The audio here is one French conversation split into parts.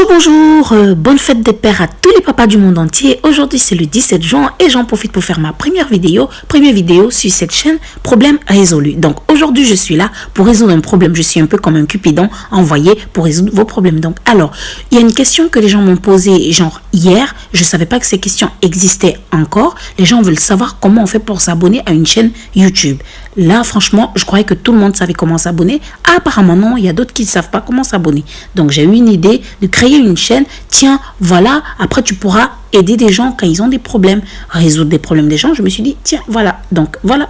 Bonjour, bonne fête des pères à tous les papas du monde entier. Aujourd'hui c'est le 17 juin et j'en profite pour faire ma première vidéo sur cette chaîne Problème résolu. Donc aujourd'hui je suis là pour résoudre un problème. Je suis un peu comme un cupidon envoyé pour résoudre vos problèmes. Donc alors, il y a une question que les gens m'ont posée genre hier. Je savais pas que ces questions existaient encore. Les gens veulent savoir comment on fait pour s'abonner à une chaîne YouTube. Là franchement, je croyais que tout le monde savait comment s'abonner. Apparemment non, il y a d'autres qui ne savent pas comment s'abonner. Donc j'ai eu une idée de créer une chaîne. Tiens, voilà, après tu pourras aider des gens quand ils ont des problèmes, résoudre des problèmes des gens. Je me suis dit, tiens, voilà, donc voilà.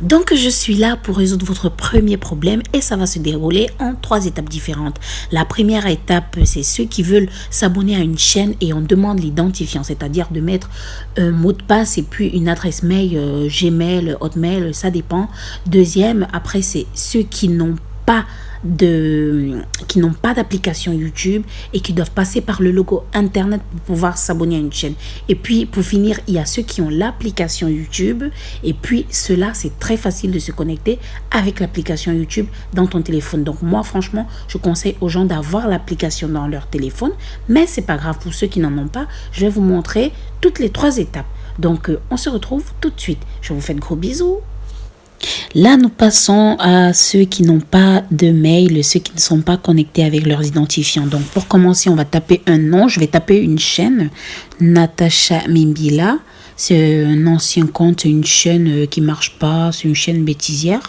Donc je suis là pour résoudre votre premier problème et ça va se dérouler en 3 étapes différentes. La première étape, c'est ceux qui veulent s'abonner à une chaîne et on demande l'identifiant, c'est-à-dire de mettre un mot de passe et puis une adresse mail, Gmail, Hotmail, ça dépend. Deuxième, après c'est ceux qui n'ont pas d'application YouTube et qui doivent passer par le logo internet pour pouvoir s'abonner à une chaîne. Et puis pour finir, il y a ceux qui ont l'application YouTube et puis ceux-là c'est très facile de se connecter avec l'application YouTube dans ton téléphone. Donc moi franchement je conseille aux gens d'avoir l'application dans leur téléphone, mais c'est pas grave pour ceux qui n'en ont pas. Je vais vous montrer toutes les 3 étapes. Donc on se retrouve tout de suite. Je vous fais de gros bisous. Là, nous passons à ceux qui n'ont pas de mail, ceux qui ne sont pas connectés avec leurs identifiants. Donc, pour commencer, on va taper un nom. Je vais taper une chaîne, Natacha Mimbila. C'est un ancien compte, une chaîne qui ne marche pas, c'est une chaîne bêtisière.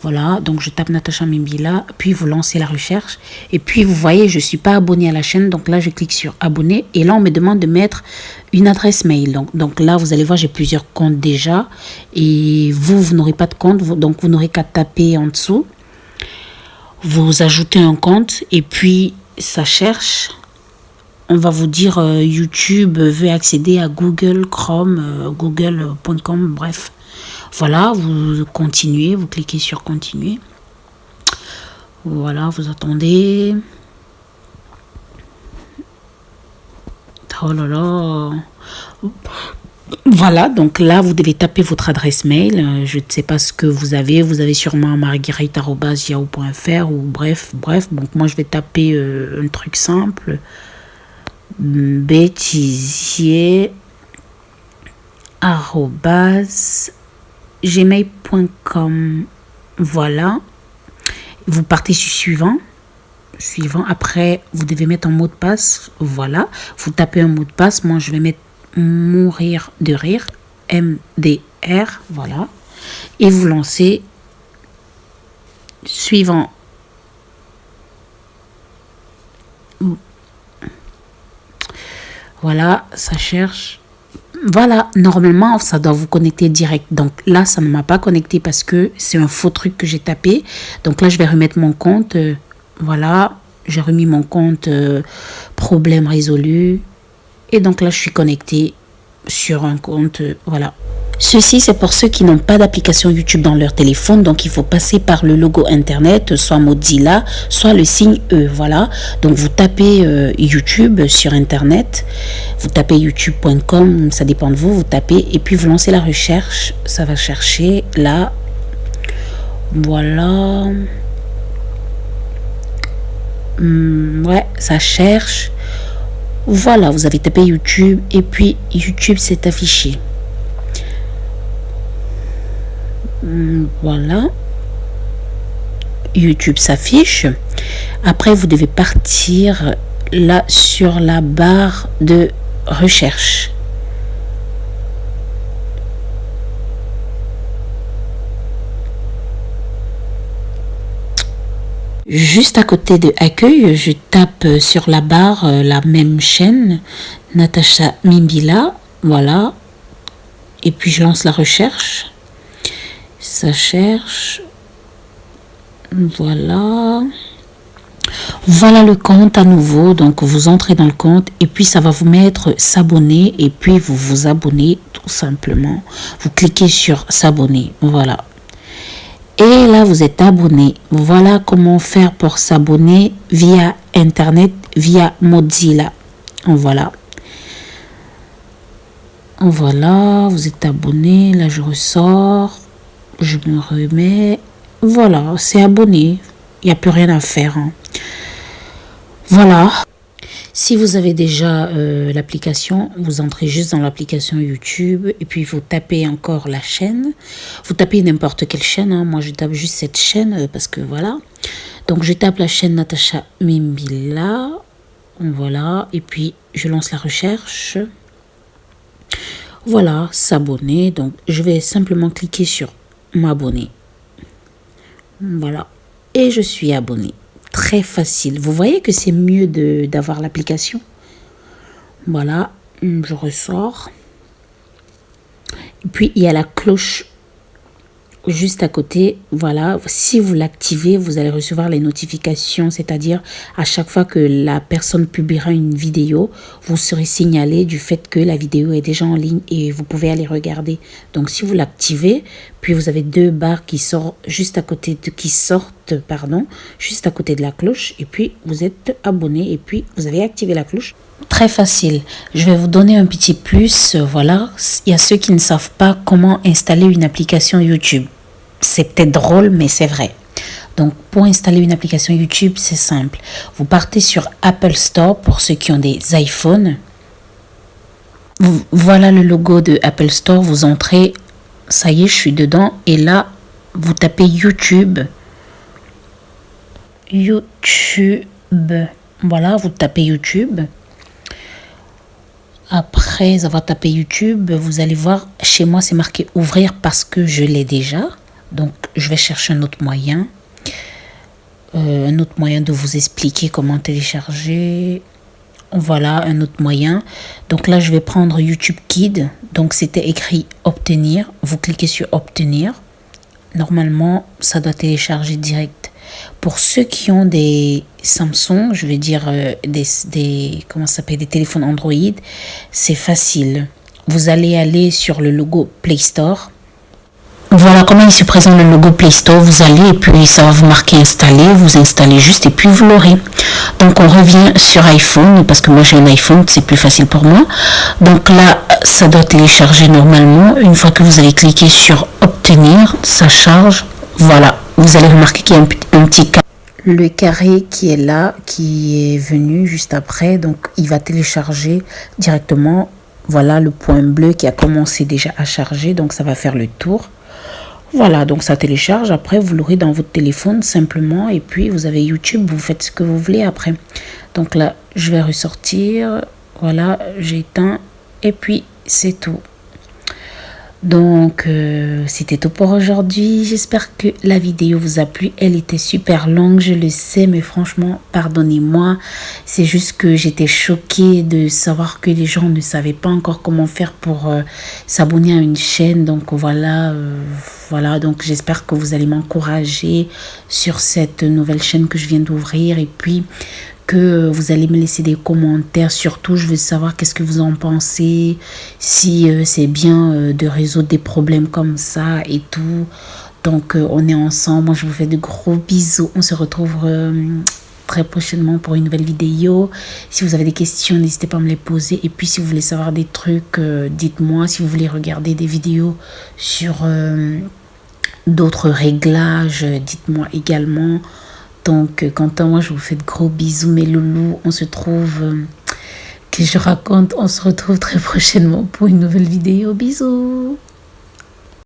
Voilà, donc je tape Natacha Mimbila, puis vous lancez la recherche. Et puis, vous voyez, je ne suis pas abonné à la chaîne. Donc là, je clique sur abonner. Et là, on me demande de mettre une adresse mail. Donc là, vous allez voir, j'ai plusieurs comptes déjà. Et vous n'aurez pas de compte. Donc, vous n'aurez qu'à taper en dessous. Vous ajoutez un compte. Et puis, ça cherche. On va vous dire YouTube veut accéder à Google, Chrome, google.com, bref. Voilà, vous continuez, vous cliquez sur continuer. Voilà, vous attendez. Oh là là. Voilà, donc là, vous devez taper votre adresse mail. Je ne sais pas ce que vous avez. Vous avez sûrement marguerite@yahoo.fr ou bref. Donc moi, je vais taper un truc simple. bêtisier@gmail.com. Voilà, vous partez sur suivant. Après vous devez mettre un mot de passe. Voilà, vous tapez un mot de passe. Moi je vais mettre mourir de rire, MDR. Voilà, et vous lancez suivant. Voilà, ça cherche. Voilà, normalement, ça doit vous connecter direct. Donc là, ça ne m'a pas connecté parce que c'est un faux truc que j'ai tapé. Donc là, je vais remettre mon compte. Voilà, j'ai remis mon compte problème résolu. Et donc là, je suis connectée sur un compte. Voilà. Ceci, c'est pour ceux qui n'ont pas d'application YouTube dans leur téléphone. Donc, il faut passer par le logo Internet, soit Mozilla, soit le signe E. Voilà. Donc, vous tapez YouTube sur Internet. Vous tapez youtube.com, ça dépend de vous. Vous tapez et puis vous lancez la recherche. Ça va chercher là. Voilà. Ouais, ça cherche. Voilà, vous avez tapé YouTube et puis YouTube s'est affiché. Voilà, YouTube s'affiche. Après vous devez partir là sur la barre de recherche. Juste à côté de accueil, je tape sur la barre la même chaîne, Natacha Mimbila. Voilà, et puis je lance la recherche. Ça cherche. Voilà. Voilà le compte à nouveau. Donc, vous entrez dans le compte et puis ça va vous mettre s'abonner et puis vous vous abonnez tout simplement. Vous cliquez sur s'abonner. Voilà. Et là, vous êtes abonné. Voilà comment faire pour s'abonner via Internet, via Mozilla. Voilà. Voilà, vous êtes abonné. Là, je ressors. Je me remets. Voilà, c'est abonné. Il n'y a plus rien à faire. Voilà. Si vous avez déjà l'application, vous entrez juste dans l'application YouTube et puis vous tapez encore la chaîne. Vous tapez n'importe quelle chaîne, hein. Moi je tape juste cette chaîne parce que voilà. Donc je tape la chaîne Natacha Mimbila. Voilà. Et puis je lance la recherche. Voilà, s'abonner. Donc je vais simplement cliquer sur m'abonner. Voilà. Et je suis abonné. Très facile. Vous voyez que c'est mieux d'avoir l'application. Voilà, je ressors. Et puis, il y a la cloche juste à côté. Voilà, si vous l'activez, vous allez recevoir les notifications. C'est-à-dire, à chaque fois que la personne publiera une vidéo, vous serez signalé du fait que la vidéo est déjà en ligne et vous pouvez aller regarder. Donc, si vous l'activez, puis vous avez deux barres qui sortent juste à côté juste à côté de la cloche. Et puis, vous êtes abonné et puis vous avez activé la cloche. Très facile. Je vais vous donner un petit plus. Voilà, il y a ceux qui ne savent pas comment installer une application YouTube. C'est peut-être drôle, mais c'est vrai. Donc, pour installer une application YouTube, c'est simple. Vous partez sur Apple Store pour ceux qui ont des iPhones. Voilà le logo de Apple Store. Vous entrez. Ça y est, je suis dedans. Et là, vous tapez YouTube. YouTube. Voilà, vous tapez YouTube. Après avoir tapé YouTube, vous allez voir, chez moi, c'est marqué ouvrir parce que je l'ai déjà. Donc, je vais chercher un autre moyen. De vous expliquer comment télécharger. Voilà, un autre moyen. Donc là, je vais prendre YouTube Kids. Donc, c'était écrit obtenir. Vous cliquez sur obtenir. Normalement, ça doit télécharger direct. Pour ceux qui ont des Samsung, je vais dire des téléphones Android, c'est facile. Vous allez aller sur le logo Play Store. Voilà comment il se présente le logo Play Store. Vous allez et puis ça va vous marquer installer. Vous installez juste et puis vous l'aurez. Donc on revient sur iPhone parce que moi j'ai un iPhone, c'est plus facile pour moi. Donc là, ça doit télécharger normalement. Une fois que vous allez cliquer sur obtenir, ça charge. Voilà, vous allez remarquer qu'il y a un petit carré. Le carré qui est là, qui est venu juste après. Donc il va télécharger directement. Voilà le point bleu qui a commencé déjà à charger. Donc ça va faire le tour. Voilà, donc ça télécharge. Après, vous l'aurez dans votre téléphone simplement. Et puis, vous avez YouTube. Vous faites ce que vous voulez après. Donc là, je vais ressortir. Voilà, j'éteins. Et puis, c'est tout. Donc, c'était tout pour aujourd'hui. J'espère que la vidéo vous a plu. Elle était super longue, je le sais, mais franchement, pardonnez-moi. C'est juste que j'étais choquée de savoir que les gens ne savaient pas encore comment faire pour s'abonner à une chaîne. Donc, voilà. Donc, j'espère que vous allez m'encourager sur cette nouvelle chaîne que je viens d'ouvrir. Et puis, que vous allez me laisser des commentaires. Surtout, je veux savoir qu'est-ce que vous en pensez, si c'est bien de résoudre des problèmes comme ça et tout. Donc, on est ensemble. Moi, je vous fais de gros bisous. On se retrouve très prochainement pour une nouvelle vidéo. Si vous avez des questions, n'hésitez pas à me les poser. Et puis, si vous voulez savoir des trucs, dites-moi. Si vous voulez regarder des vidéos sur d'autres réglages, dites-moi également. Donc, quant à moi, je vous fais de gros bisous, mes loulous. On se retrouve très prochainement pour une nouvelle vidéo. Bisous!